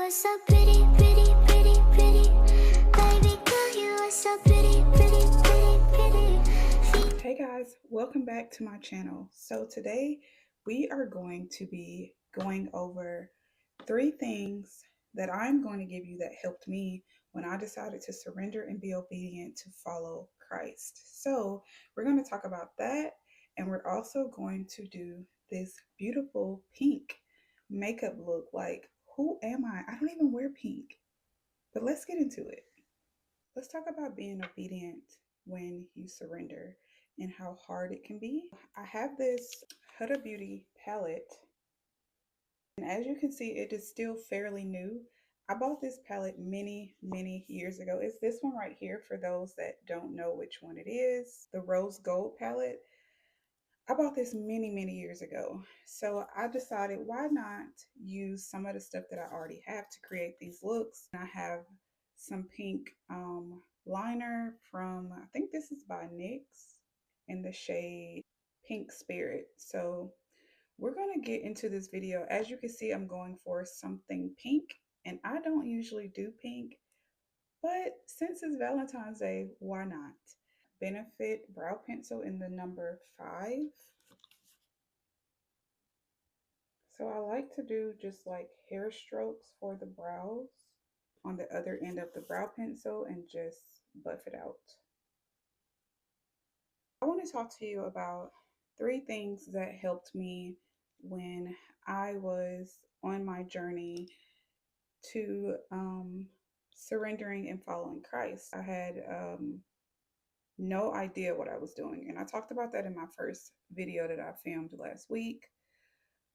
are so pretty, pretty, pretty, pretty. Baby girl, you are so pretty, pretty, pretty, pretty. Hey guys, welcome back to my channel. So today we are going to be going over 3 things that I'm going to give you that helped me when I decided to surrender and be obedient to follow Christ. So we're going to talk about that, and we're also going to do this beautiful pink makeup look. Like, who am I? I don't even wear pink, but let's get into it. Let's talk about being obedient when you surrender and how hard it can be. I have this Huda Beauty palette, and as you can see, it is still fairly new. I bought this palette many years ago. It's this one right here for those that don't know which one it is, the Rose Gold palette. I bought this many years ago. So I decided, why not use some of the stuff that I already have to create these looks. I have some pink liner from, I think this is by NYX in the shade Pink Spirit. So we're going to get into this video. As you can see, I'm going for something pink, and I don't usually do pink, but since it's Valentine's Day, why not? Benefit brow pencil in the number 5. So I like to do just like hair strokes for the brows on the other end of the brow pencil and just buff it out. I want to talk to you about 3 things that helped me when I was on my journey to surrendering and following Christ. I had no idea what I was doing, and I talked about that in my first video that I filmed last week.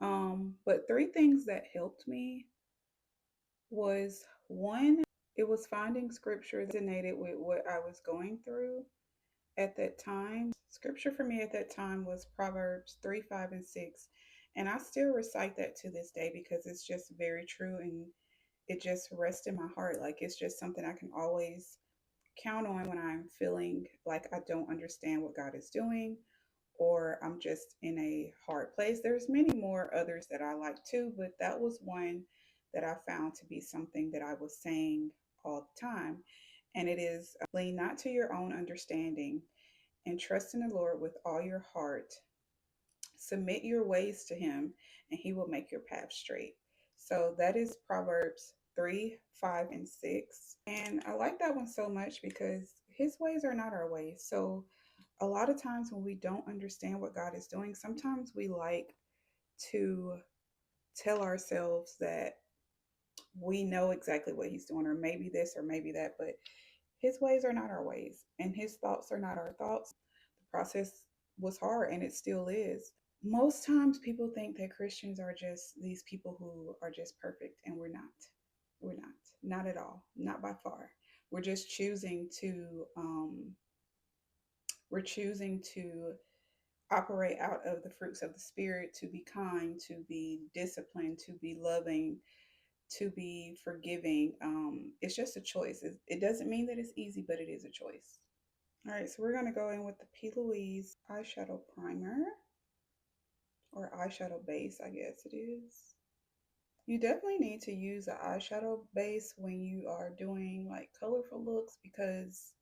But 3 things that helped me was, one, it was finding scripture that resonated with what I was going through at that time. Scripture for me at that time was Proverbs 3, 5, and 6. And I still recite that to this day because it's just very true, and it just rests in my heart. Like, it's just something I can always count on when I'm feeling like I don't understand what God is doing, or I'm just in a hard place. There's many more others that I like too, but that was one that I found to be something that I was saying all the time. And it is, lean not to your own understanding and trust in the Lord with all your heart. Submit your ways to him, and he will make your path straight. So that is Proverbs 3, 5, and 6. And I like that one so much because his ways are not our ways. So a lot of times when we don't understand what God is doing, sometimes we like to tell ourselves that we know exactly what he's doing, or maybe this or maybe that, but his ways are not our ways, and his thoughts are not our thoughts. The process was hard, and it still is. Most times people think that Christians are just these people who are just perfect, and we're not. We're not at all, not by far. We're just choosing to we're choosing to operate out of the fruits of the spirit, to be kind, to be disciplined, to be loving, to be forgiving. It's just a choice. It doesn't mean that it's easy, but it is a choice. All right, so we're going to go in with the P. Louise eyeshadow primer, or eyeshadow base, I guess it is. You definitely need to use an eyeshadow base when you are doing like colorful looks, because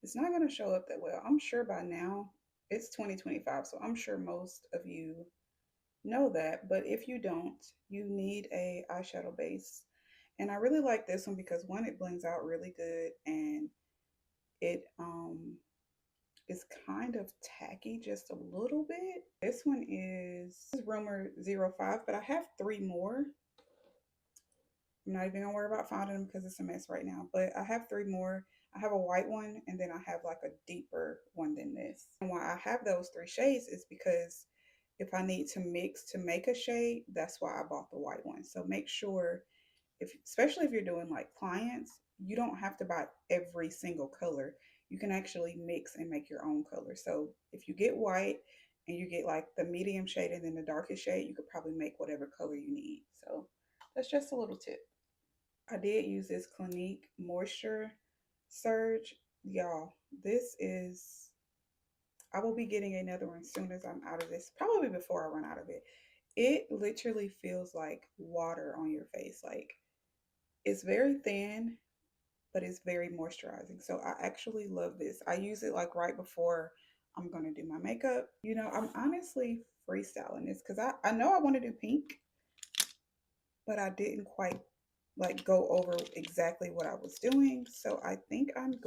it's not going to show up that well. I'm sure by now, it's 2025, so I'm sure most of you know that. But if you don't, you need a eyeshadow base. And I really like this one because, one, it blends out really good, and it is kind of tacky just a little bit. This one is Rumor 05, but I have 3 more. I'm not even gonna worry about finding them because it's a mess right now. But I have 3 more. I have a white one, and then I have like a deeper one than this. And why I have those 3 shades is because if I need to mix to make a shade, that's why I bought the white one. So make sure, especially if you're doing like clients, you don't have to buy every single color. You can actually mix and make your own color. So if you get white and you get like the medium shade and then the darkest shade, you could probably make whatever color you need. So that's just a little tip. I did use this Clinique Moisture Surge. Y'all, this is, I will be getting another one as soon as I'm out of this, probably before I run out of it. It literally feels like water on your face. Like, It's very thin, but it's very moisturizing. So I actually love this. I use it like right before I'm going to do my makeup. I'm honestly freestyling this because I know I want to do pink, but I didn't quite like go over exactly what I was doing. So I think I'm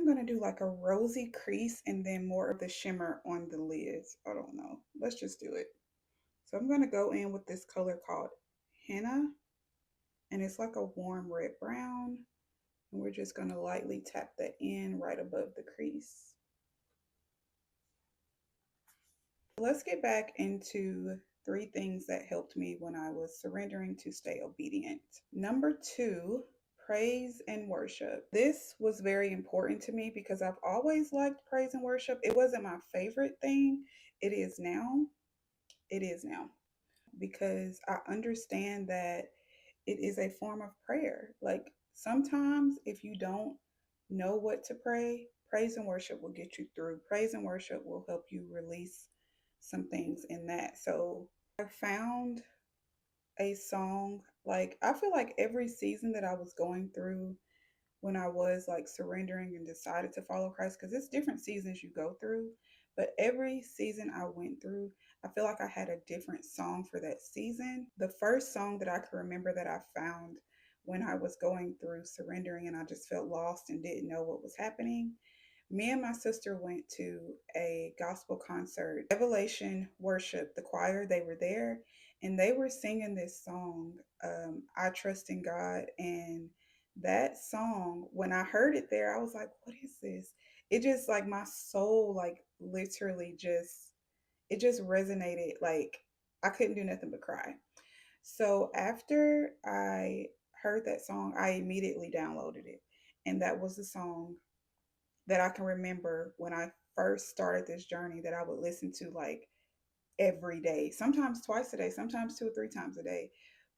gonna do like a rosy crease and then more of the shimmer on the lids. I don't know. Let's just do it. So I'm gonna go in with this color called Henna, and it's like a warm red brown. And we're just gonna lightly tap that in right above the crease. Let's get back into three things that helped me when I was surrendering to stay obedient. Number two, praise and worship. This was very important to me because I've always liked praise and worship. It wasn't my favorite thing. It is now. It is now because I understand that it is a form of prayer. Like sometimes if you don't know what to pray, praise and worship will get you through. Praise and worship will help you release some things in that. So I found a song, like I feel like every season that I was going through when I was like surrendering and decided to follow Christ, because it's different seasons you go through, but every season I went through, I feel like I had a different song for that season. The first song that I can remember that I found when I was going through surrendering and I just felt lost and didn't know what was happening, me and my sister went to a gospel concert. Revelation Worship, the choir, they were there and they were singing this song, I Trust in God. And that song, when I heard it there, I was like, what is this? It just like my soul, like literally just, it just resonated. Like I couldn't do nothing but cry. So after I heard that song, I immediately downloaded it. And that was the song that I can remember when I first started this journey that I would listen to like every day, sometimes twice a day, sometimes two or three times a day.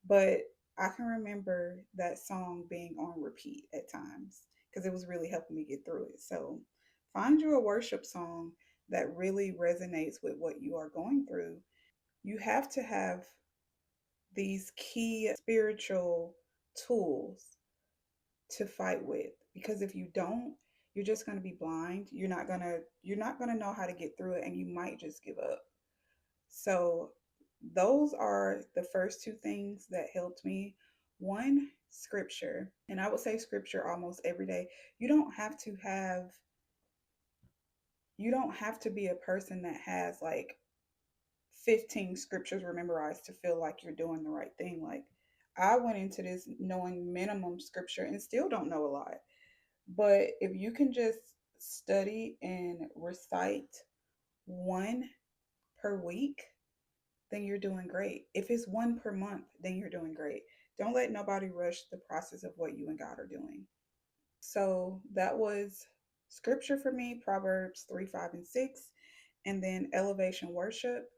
But I can remember that song being on repeat at times because it was really helping me get through it. So find you a worship song that really resonates with what you are going through. You have to have these key spiritual tools to fight with, because if you don't, you're just going to be blind. You're not going to know how to get through it and you might just give up. So those are the first two things that helped me. One, scripture, and I would say scripture almost every day. You don't have to be a person that has like 15 scriptures memorized to feel like you're doing the right thing. Like I went into this knowing minimum scripture and still don't know a lot. But if you can just study and recite one per week, then you're doing great. If it's one per month, then you're doing great. Don't let nobody rush the process of what you and God are doing. So that was scripture for me, Proverbs 3, 5, and 6. And then elevation worship,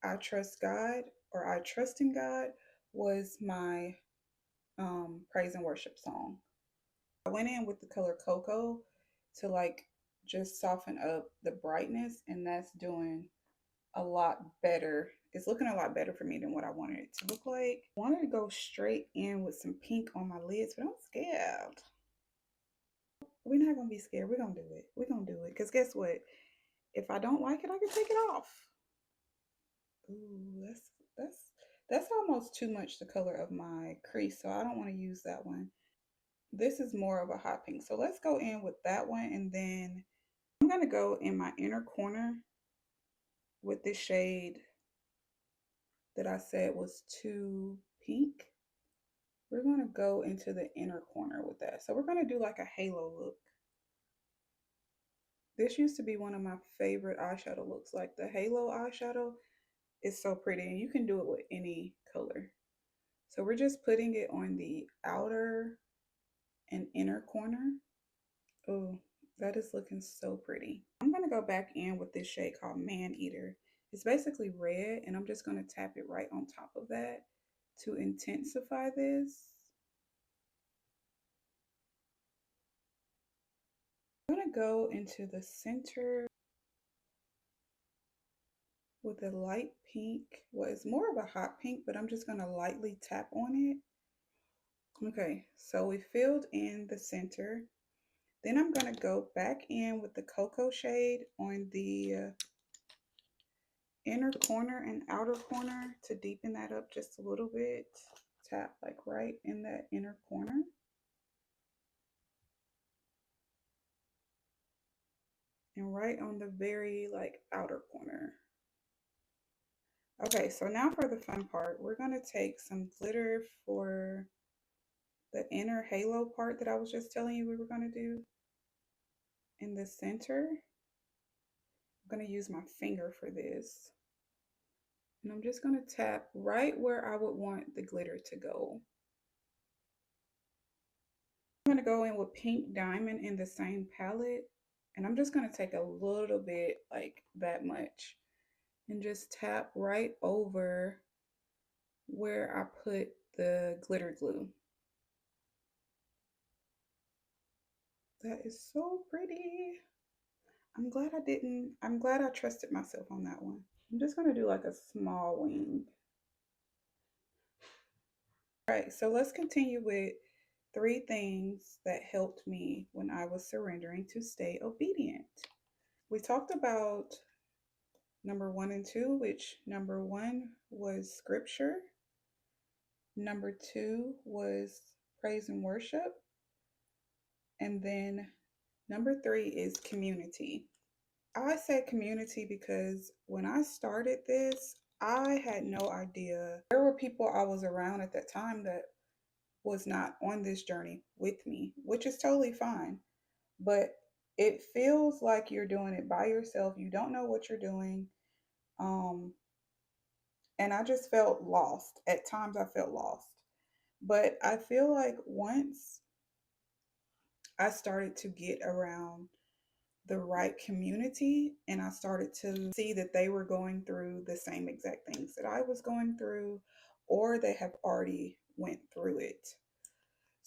I trust God, or I trust in God, was my praise and worship song. I went in with the color cocoa to like just soften up the brightness, and that's doing a lot better. It's looking a lot better for me than what I wanted it to look like. I wanted to go straight in with some pink on my lids, but I'm scared. We're not gonna be scared. We're gonna do it. We're gonna do it. Cause guess what? If I don't like it, I can take it off. Ooh, that's that's almost too much the color of my crease, so I don't want to use that one. This is more of a hot pink. So let's go in with that one, and then I'm gonna go in my inner corner with this shade that I said was too pink. We're gonna go into the inner corner with that. So we're gonna do like a halo look. This used to be one of my favorite eyeshadow looks. Like the halo eyeshadow is so pretty, and you can do it with any color. So we're just putting it on the outer and inner corner. Oh, that is looking so pretty. I'm gonna go back in with this shade called Man Eater. It's basically red, and I'm just gonna tap it right on top of that to intensify this. I'm gonna go into the center with a light pink. Well, it's more of a hot pink, but I'm just going to lightly tap on it. Okay, so we filled in the center. Then I'm going to go back in with the cocoa shade on the inner corner and outer corner to deepen that up just a little bit. Tap like right in that inner corner. And right on the very like outer corner. Okay, so now for the fun part, we're going to take some glitter for the inner halo part that I was just telling you we were going to do in the center. I'm going to use my finger for this. And I'm just going to tap right where I would want the glitter to go. I'm going to go in with Pink Diamond in the same palette. And I'm just going to take a little bit, like that much, and just tap right over where I put the glitter glue. That is so pretty. I'm glad I trusted myself on that one. I'm just going to do like a small wing. All right, so let's continue with 3 things that helped me when I was surrendering to stay obedient. We talked about number 1 and 2, which number 1 was scripture, number 2 was praise and worship, and then number 3 is community. I say community because when I started this, I had no idea. There were people I was around at that time that was not on this journey with me, which is totally fine. But it feels like you're doing it by yourself. You don't know what you're doing. Um, and I just felt lost. At times, I felt lost. But I feel like once I started to get around the right community and I started to see that they were going through the same exact things that I was going through, or they have already went through it.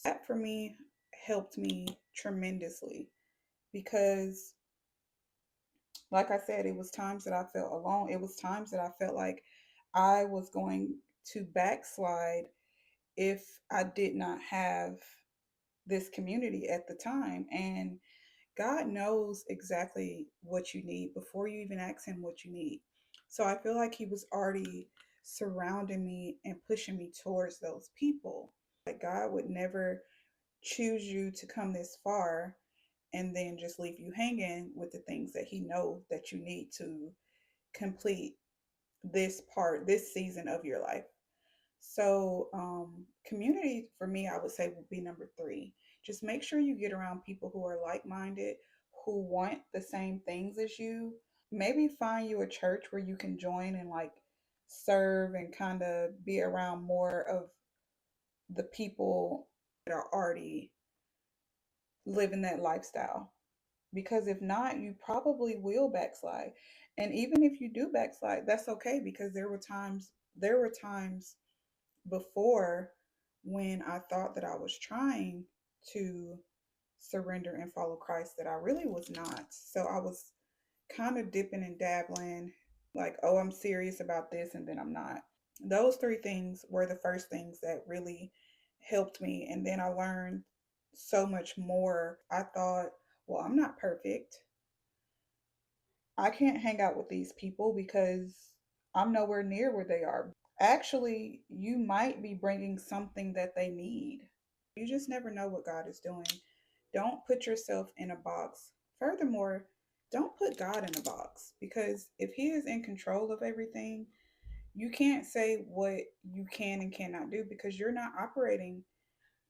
That for me helped me tremendously because like I said, it was times that I felt alone. It was times that I felt like I was going to backslide if I did not have this community at the time. And God knows exactly what you need before you even ask Him what you need. So I feel like He was already surrounding me and pushing me towards those people. Like God would never choose you to come this far and then just leave you hanging with the things that He knows that you need to complete this season of your life. So, community for me, I would say would be number 3. Just make sure you get around people who are like minded, who want the same things as you. Maybe find you a church where you can join and like serve and kind of be around more of the people that are already living that lifestyle. Because if not, you probably will backslide. And even if you do backslide, that's okay because there were times before when I thought that I was trying to surrender and follow Christ that I really was not. So I was kind of dipping and dabbling, like, oh, I'm serious about this, and then I'm not. Those 3 things were the first things that really helped me. And then I learned so much more. I thought, well, I'm not perfect. I can't hang out with these people because I'm nowhere near where they are. Actually, you might be bringing something that they need. You just never know what God is doing. Don't put yourself in a box. Furthermore, don't put God in a box because if He is in control of everything, you can't say what you can and cannot do because you're not operating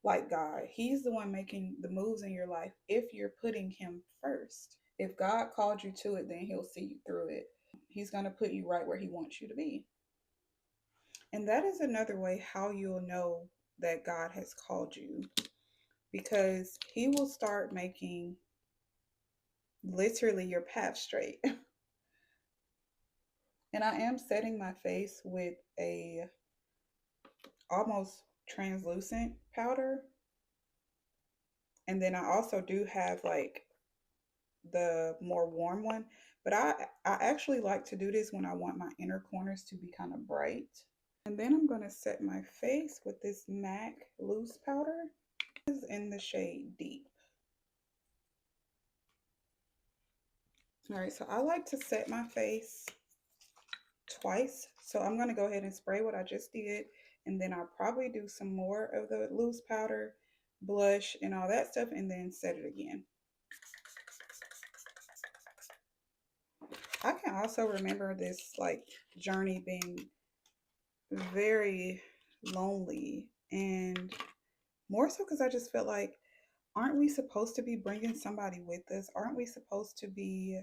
like God. He's the one making the moves in your life if you're putting Him first. If God called you to it, then He'll see you through it. He's going to put you right where He wants you to be. And that is another way how you'll know that God has called you because He will start making literally your path straight. And I am setting my face with a almost translucent powder. And then I also do have like the more warm one, But I actually like to do this when I want my inner corners to be kind of bright. And then I'm going to set my face with this MAC loose powder. This is in the shade Deep. All right, so I like to set my face twice. So I'm going to go ahead and spray what I just did. And then I'll probably do some more of the loose powder, blush, and all that stuff, and then set it again. I can also remember this like journey being very lonely, and more so because I just felt like, aren't we supposed to be bringing somebody with us? Aren't we supposed to be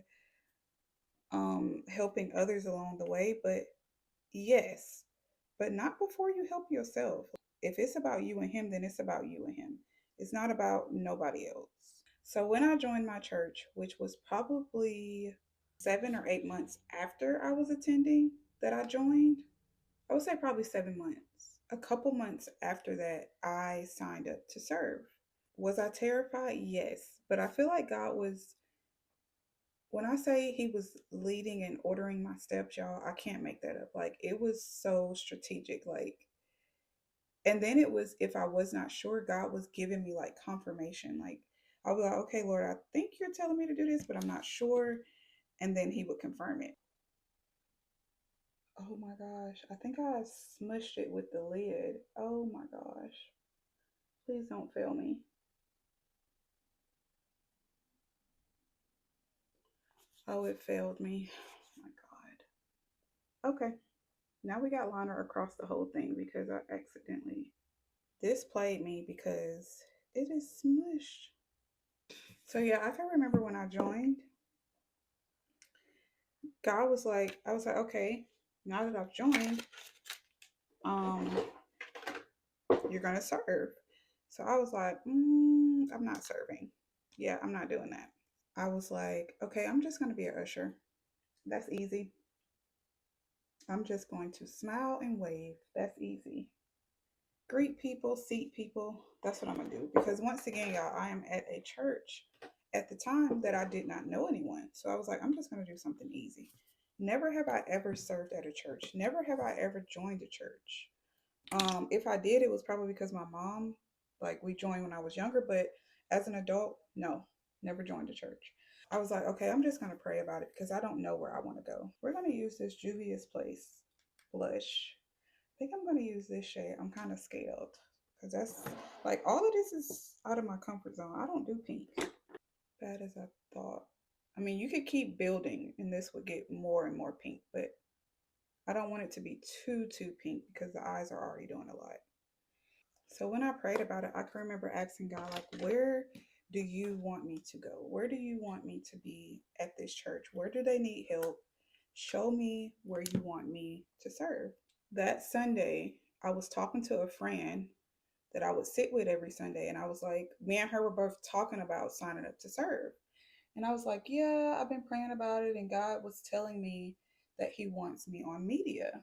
helping others along the way? But yes, but not before you help yourself. If it's about you and him, then it's about you and him. It's not about nobody else. So when I joined my church, which was probably 7 or 8 months after I was attending that I joined, I would say probably 7 months. A couple months after that, I signed up to serve. Was I terrified? Yes. But I feel like God was, when I say He was leading and ordering my steps, y'all, I can't make that up. Like, it was so strategic. Like, and then it was, if I was not sure, God was giving me like confirmation. Like, I was like, okay, Lord, I think you're telling me to do this, but I'm not sure. And then He would confirm it. Oh my gosh. I think I smushed it with the lid. Oh my gosh. Please don't fail me. Oh, it failed me. Oh my God. Okay. Now we got liner across the whole thing because I accidentally. This played me because it is smushed. So yeah, I can remember when I joined, God was like, I was like, okay, now that I've joined, um, you're gonna serve. So I was like, I'm not serving. Yeah, I'm not doing that. I was like, okay, I'm just gonna be an usher. That's easy. I'm just going to smile and wave. That's easy. Greet people, seat people. That's what I'm gonna do. Because once again, y'all, I am at a church at the time that I did not know anyone. So I was like, I'm just gonna do something easy. Never have I ever served at a church. Never have I ever joined a church. If I did, it was probably because my mom, like we joined when I was younger, but as an adult, no, never joined a church. I was like, okay, I'm just gonna pray about it because I don't know where I want to go. We're gonna use this Juvia's Place blush. I think I'm gonna use this shade. I'm kind of scared because that's like all of this is out of my comfort zone. I don't do pink. Bad as I thought. I mean, you could keep building and this would get more and more pink, but I don't want it to be too pink because the eyes are already doing a lot. So when I prayed about it, I can remember asking God, like, where do you want me to go? Where do you want me to be at this church? Where do they need help? Show me where you want me to serve. That Sunday, I was talking to a friend that I would sit with every Sunday, and I was like, me and her were both talking about signing up to serve. And I was like, yeah, I've been praying about it, and God was telling me that He wants me on media.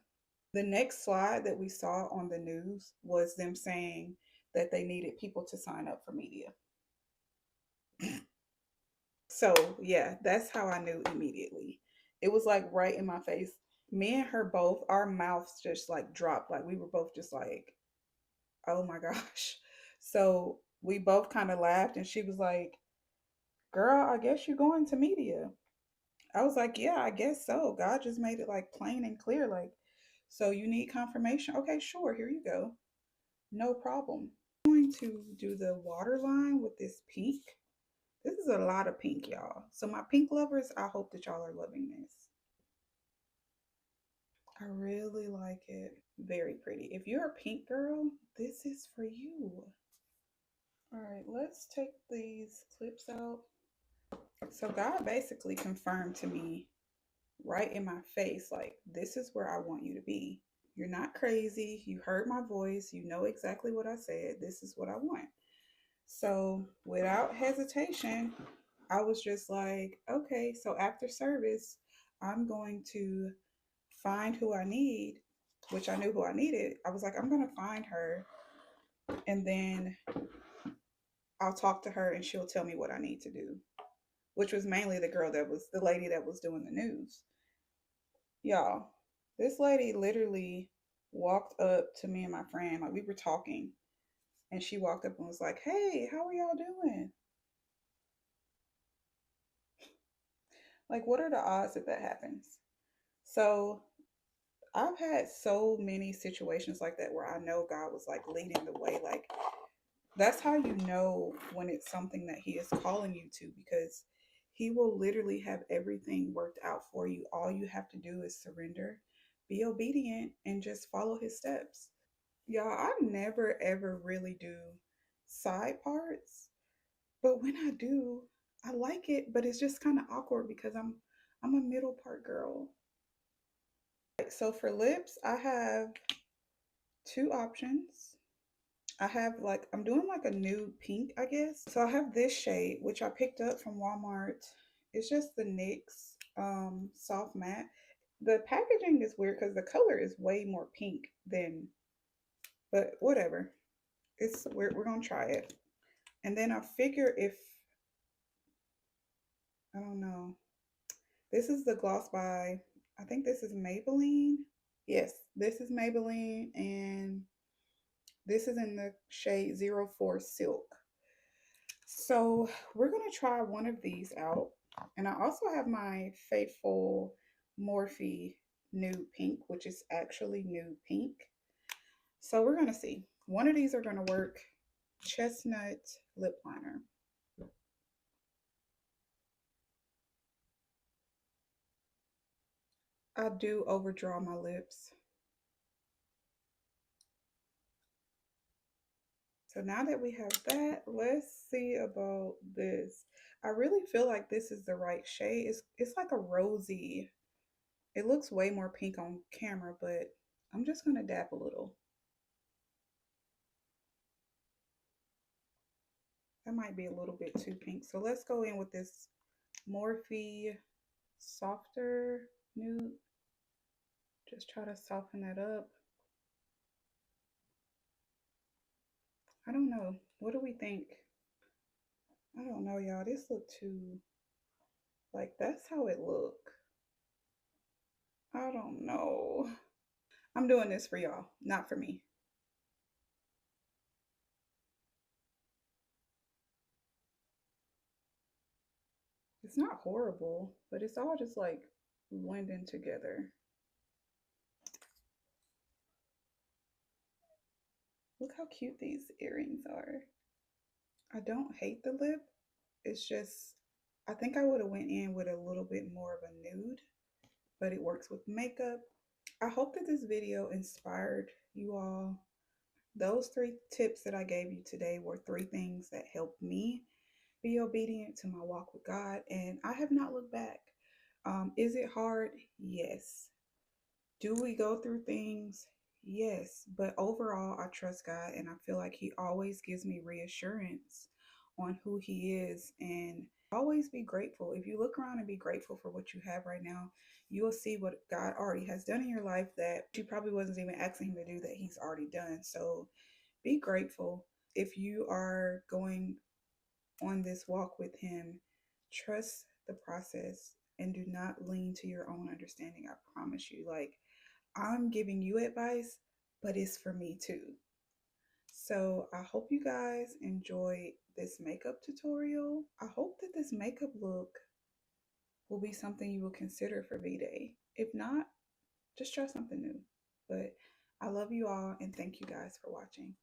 The next slide that we saw on the news was them saying that they needed people to sign up for media. So, yeah, that's how I knew immediately. It was like right in my face. Me and her both, our mouths just like dropped. Like we were both just like, oh my gosh. So we both kind of laughed, and she was like, girl, I guess you're going to media. I was like, yeah, I guess so. God just made it like plain and clear. Like, so you need confirmation? Okay, sure, here you go. No problem. I'm going to do the waterline with this pink. This is a lot of pink, y'all. So my pink lovers, I hope that y'all are loving this. I really like it. Very pretty. If you're a pink girl, this is for you. All right, let's take these clips out. So God basically confirmed to me right in my face, like, this is where I want you to be. You're not crazy. You heard my voice. You know exactly what I said. This is what I want. So without hesitation, I was just like, okay, so after service, I'm going to find who I need, which I knew who I needed. I was like, I'm going to find her, and then I'll talk to her and she'll tell me what I need to do. which was mainly the girl that was the lady that was doing the news. Y'all, this lady literally walked up to me and my friend, like we were talking, and she walked up and was like, "Hey, how are y'all doing?" Like, what are the odds that that happens? So, I've had so many situations like that where I know God was like leading the way. Like, that's how you know when it's something that He is calling you to, because He will literally have everything worked out for you. All you have to do is surrender, be obedient, and just follow His steps. Y'all, I never ever really do side parts, but when I do, I like it, but it's just kind of awkward because I'm a middle part girl. So for lips, I have two options. I have like I'm doing like a nude pink, I guess. So I have this shade which I picked up from Walmart. It's just the NYX soft matte. The packaging is weird because the color is way more pink than, but whatever. We're gonna try it. And then I figure if I don't know. This is the gloss by, I think this is Maybelline. Yes, this is Maybelline, and this is in the shade 04 Silk. So we're going to try one of these out. And I also have my Faithful Morphe Nude Pink, which is actually nude pink. So we're going to see. One of these are going to work. Chestnut lip liner. I do overdraw my lips. So now that we have that, let's see about this. I really feel like this is the right shade. It's like a rosy. It looks way more pink on camera, but I'm just gonna dab a little. That might be a little bit too pink. So let's go in with this Morphe softer nude. Just try to soften that up. I don't know. What do we think? I don't know, y'all. This look too, like, that's how it look. I don't know. I'm doing this for y'all, not for me. It's not horrible, but it's all just like blending together. Look how cute these earrings are. I don't hate the lip. It's just, I think I would have went in with a little bit more of a nude, but it works with makeup. I hope that this video inspired you all. Those three tips that I gave you today were three things that helped me be obedient to my walk with God, and I have not looked back. Is it hard? Yes. Do we go through things? Yes. But overall, I trust God, and I feel like He always gives me reassurance on who He is. And always be grateful. If you look around and be grateful for what you have right now, you will see what God already has done in your life that you probably wasn't even asking Him to do, that He's already done. So be grateful. If you are going on this walk with Him, trust the process and do not lean to your own understanding. I promise you. Like, I'm giving you advice, but it's for me too. So I hope you guys enjoyed this makeup tutorial. I hope that this makeup look will be something you will consider for V-Day. If not, just try something new. But I love you all and thank you guys for watching.